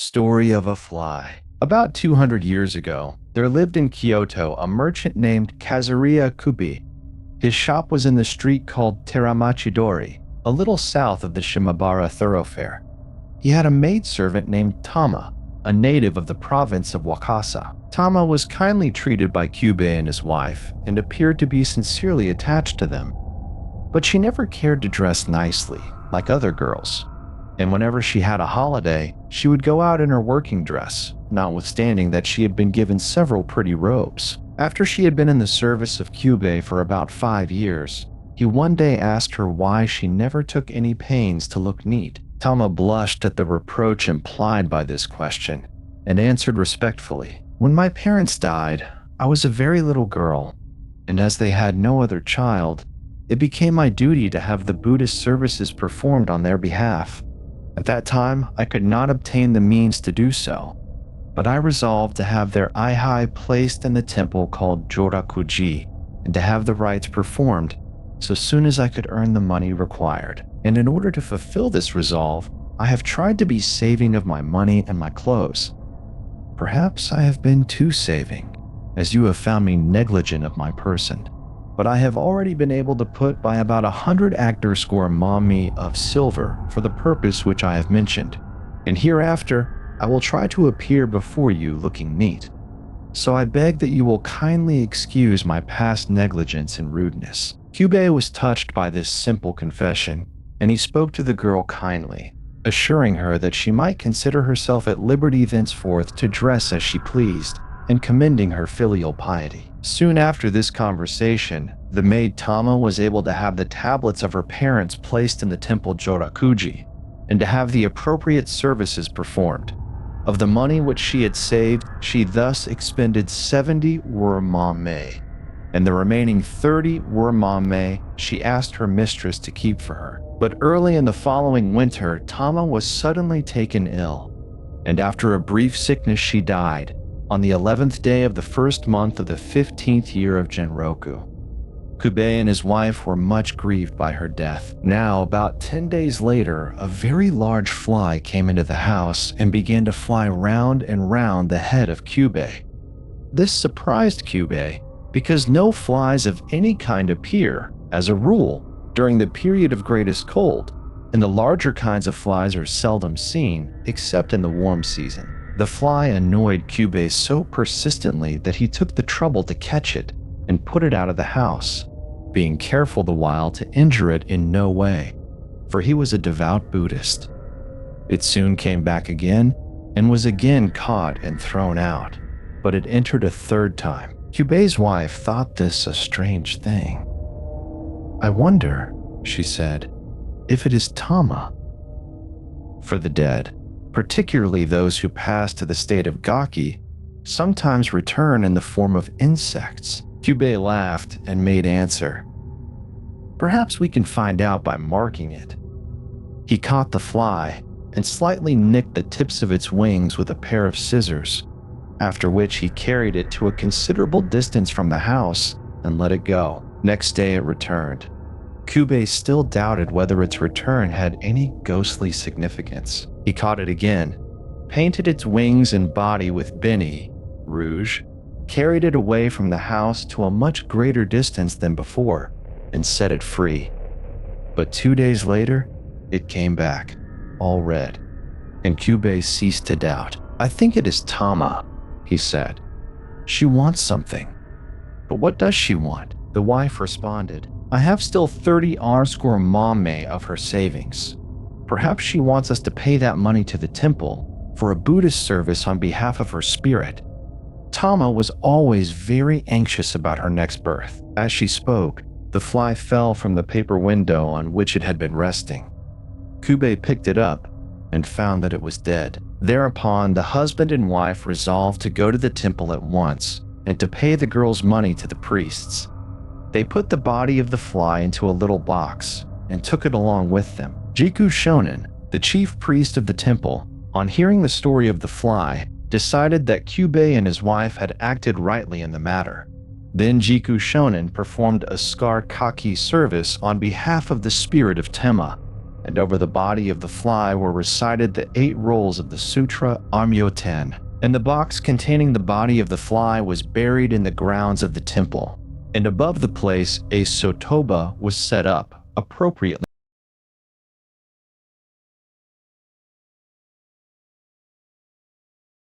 Story of a Fly. About 200 years ago, there lived in Kyoto a merchant named Kazuria Kubi. His shop was in the street called Teramachidori, a little south of the Shimabara thoroughfare. He had a maidservant named Tama, a native of the province of Wakasa. Tama was kindly treated by Kyubei and his wife and appeared to be sincerely attached to them. But she never cared to dress nicely, like other girls. And whenever she had a holiday, she would go out in her working dress, notwithstanding that she had been given several pretty robes. After she had been in the service of Kyubei for about 5 years, he one day asked her why she never took any pains to look neat. Tama blushed at the reproach implied by this question and answered respectfully, "When my parents died, I was a very little girl, and as they had no other child, it became my duty to have the Buddhist services performed on their behalf. At that time, I could not obtain the means to do so, but I resolved to have their ihai placed in the temple called Jorakuji and to have the rites performed so soon as I could earn the money required. And in order to fulfill this resolve, I have tried to be saving of my money and my clothes. Perhaps I have been too saving, as you have found me negligent of my person. But I have already been able to put by about 100 actor score mommi of silver for the purpose which I have mentioned, and hereafter I will try to appear before you looking neat. So I beg that you will kindly excuse my past negligence and rudeness." Kyubei was touched by this simple confession, and he spoke to the girl kindly, assuring her that she might consider herself at liberty thenceforth to dress as she pleased, and commending her filial piety. Soon after this conversation, the maid Tama was able to have the tablets of her parents placed in the temple Jorakuji, and to have the appropriate services performed. Of the money which she had saved, she thus expended 70 wormame, and the remaining 30 wormame she asked her mistress to keep for her. But early in the following winter, Tama was suddenly taken ill, and after a brief sickness she died, on the 11th day of the first month of the 15th year of Genroku. Kyubei and his wife were much grieved by her death. Now, about 10 days later, a very large fly came into the house and began to fly round and round the head of Kyubei. This surprised Kyubei, because no flies of any kind appear, as a rule, during the period of greatest cold, and the larger kinds of flies are seldom seen, except in the warm season. The fly annoyed Kyubei so persistently that he took the trouble to catch it and put it out of the house, being careful the while to injure it in no way, for he was a devout Buddhist. It soon came back again and was again caught and thrown out, but it entered a third time. Kyubei's wife thought this a strange thing. "I wonder," she said, "if it is Tama." For the dead, particularly those who pass to the state of Gaki, sometimes return in the form of insects. Kyubei laughed and made answer, "Perhaps we can find out by marking it." He caught the fly and slightly nicked the tips of its wings with a pair of scissors, after which he carried it to a considerable distance from the house and let it go. Next day it returned. Kyubei still doubted whether its return had any ghostly significance. He caught it again, painted its wings and body with beni, rouge, carried it away from the house to a much greater distance than before, and set it free. But 2 days later, it came back, all red, and Kyubei ceased to doubt. "I think it is Tama," he said. "She wants something." "But what does she want?" The wife responded, "I have still 30 R-score momme of her savings. Perhaps she wants us to pay that money to the temple for a Buddhist service on behalf of her spirit." Tama was always very anxious about her next birth. As she spoke, the fly fell from the paper window on which it had been resting. Kyubei picked it up and found that it was dead. Thereupon, the husband and wife resolved to go to the temple at once and to pay the girl's money to the priests. They put the body of the fly into a little box and took it along with them. Jiku Shonen, the chief priest of the temple, on hearing the story of the fly, decided that Kyubei and his wife had acted rightly in the matter. Then Jiku Shonen performed a Skar Kaki service on behalf of the spirit of Tema, and over the body of the fly were recited the 8 rules of the Sutra Armyo-ten. And the box containing the body of the fly was buried in the grounds of the temple. And above the place, a sotoba was set up, appropriately